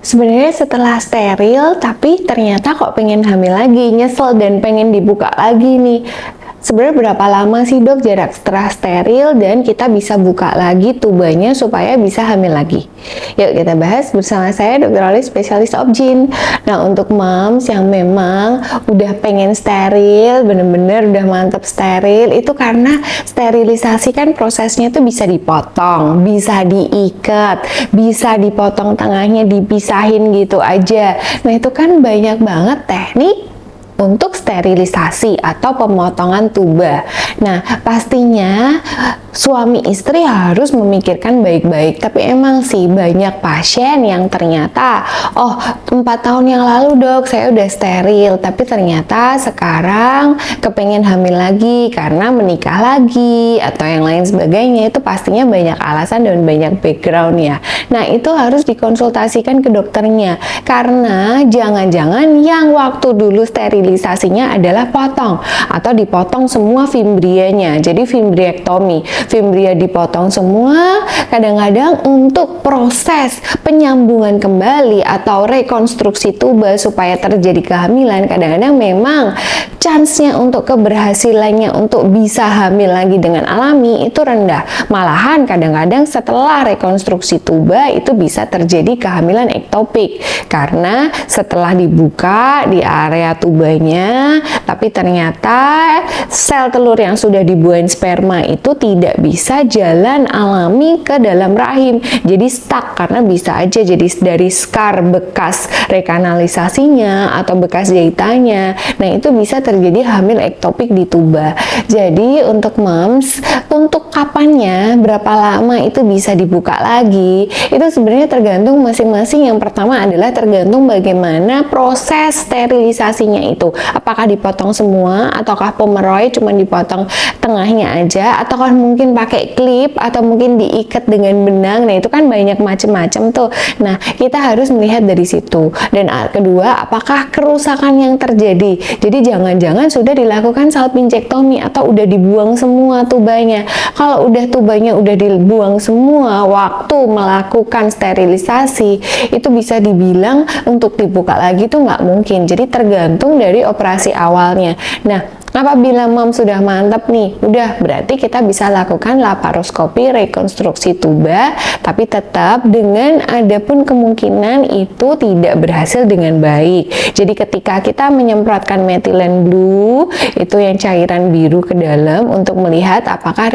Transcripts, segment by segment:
Sebenarnya setelah steril, tapi ternyata kok pengen hamil lagi, nyesel dan pengen dibuka lagi nih. Sebenarnya berapa lama sih dok jarak setelah steril dan kita bisa buka lagi tubanya supaya bisa hamil lagi? Yuk kita bahas bersama saya Dr. Oli, spesialis obgyn. Nah untuk moms yang memang udah pengen steril, bener-bener udah mantep steril, itu karena sterilisasi kan prosesnya tuh bisa dipotong, bisa diikat, bisa dipotong tengahnya, dipisahin gitu aja. Nah itu kan banyak banget teknik untuk sterilisasi atau pemotongan tuba. Nah, pastinya suami istri harus memikirkan baik-baik. Tapi emang sih banyak pasien yang ternyata, oh 4 tahun yang lalu dok saya udah steril, tapi ternyata sekarang kepengen hamil lagi karena menikah lagi atau yang lain sebagainya. Itu pastinya banyak alasan dan banyak background ya. Nah, itu harus dikonsultasikan ke dokternya karena jangan-jangan yang waktu dulu sterilisasinya adalah potong atau dipotong semua fimbrianya, jadi fimbriektomi. Fimbria dipotong semua, kadang-kadang untuk proses penyambungan kembali atau rekonstruksi tuba supaya terjadi kehamilan, kadang-kadang memang chance-nya untuk keberhasilannya untuk bisa hamil lagi dengan alami itu rendah. Malahan kadang-kadang setelah rekonstruksi tuba itu bisa terjadi kehamilan ektopik karena setelah dibuka di area tubanya, tapi ternyata sel telur yang sudah dibuahin sperma itu tidak bisa jalan alami ke dalam rahim, jadi stuck karena bisa aja jadi dari scar bekas rekanalisasinya atau bekas jahitannya. Nah itu bisa terjadi hamil ektopik di tuba. Jadi untuk moms, untuk kapannya, berapa lama itu bisa dibuka lagi, itu sebenarnya tergantung masing-masing. Yang pertama adalah tergantung bagaimana proses sterilisasinya itu, apakah dipotong semua ataukah pomeroid cuma dipotong tengahnya aja, ataukah mungkin pakai klip atau mungkin diikat dengan benang. Nah itu kan banyak macam-macam tuh. Nah kita harus melihat dari situ. Dan kedua, apakah kerusakan yang terjadi, jadi jangan-jangan sudah dilakukan salpingektomi atau udah dibuang semua tubanya. Kalau udah tubanya udah dibuang semua waktu melakukan sterilisasi, itu bisa dibilang untuk dibuka lagi tuh nggak mungkin. Jadi tergantung dari operasi awalnya. Nah apabila mom sudah mantap nih, udah berarti kita bisa lakukan laparoskopi rekonstruksi tuba, tapi tetap dengan ada pun kemungkinan itu tidak berhasil dengan baik. Jadi ketika kita menyemprotkan metilen blue, itu yang cairan biru ke dalam untuk melihat apakah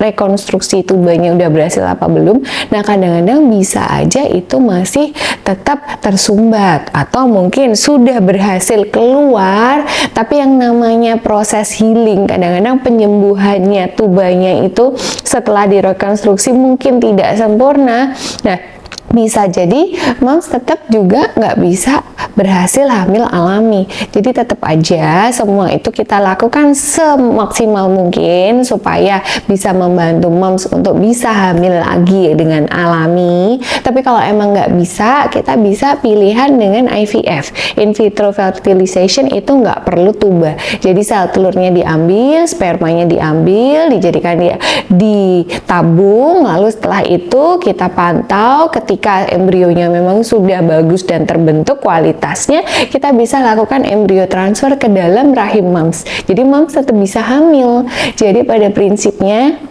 rekonstruksi tubanya udah berhasil apa belum. Nah kadang-kadang bisa aja itu masih tetap tersumbat atau mungkin sudah berhasil keluar, tapi yang namanya proses healing, kadang-kadang penyembuhannya tubanya itu setelah direkonstruksi mungkin tidak sempurna. Nah bisa jadi moms tetap juga nggak bisa berhasil hamil alami. Jadi tetap aja semua itu kita lakukan semaksimal mungkin supaya bisa membantu moms untuk bisa hamil lagi dengan alami. Tapi kalau emang nggak bisa, kita bisa pilihan dengan IVF, in vitro fertilization. Itu nggak perlu tuba. Jadi sel telurnya diambil, spermanya diambil, dijadikan dia ditabung, lalu setelah itu kita pantau ketika embrionya memang sudah bagus dan terbentuk kualitasnya, kita bisa lakukan embrio transfer ke dalam rahim moms. Jadi moms tetap bisa hamil. Jadi pada prinsipnya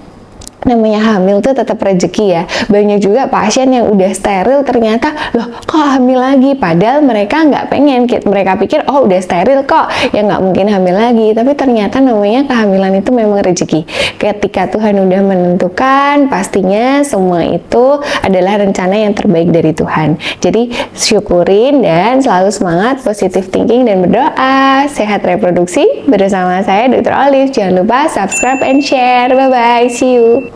namanya hamil tuh tetap rezeki ya. Banyak juga pasien yang udah steril ternyata loh kok hamil lagi, padahal mereka nggak pengen, mereka pikir oh udah steril kok ya nggak mungkin hamil lagi, tapi ternyata namanya kehamilan itu memang rezeki. Ketika Tuhan udah menentukan, pastinya semua itu adalah rencana yang terbaik dari Tuhan. Jadi syukurin dan selalu semangat, positive thinking dan berdoa. Sehat reproduksi bersama saya Dr. Olive. Jangan lupa subscribe and share. Bye bye, see you.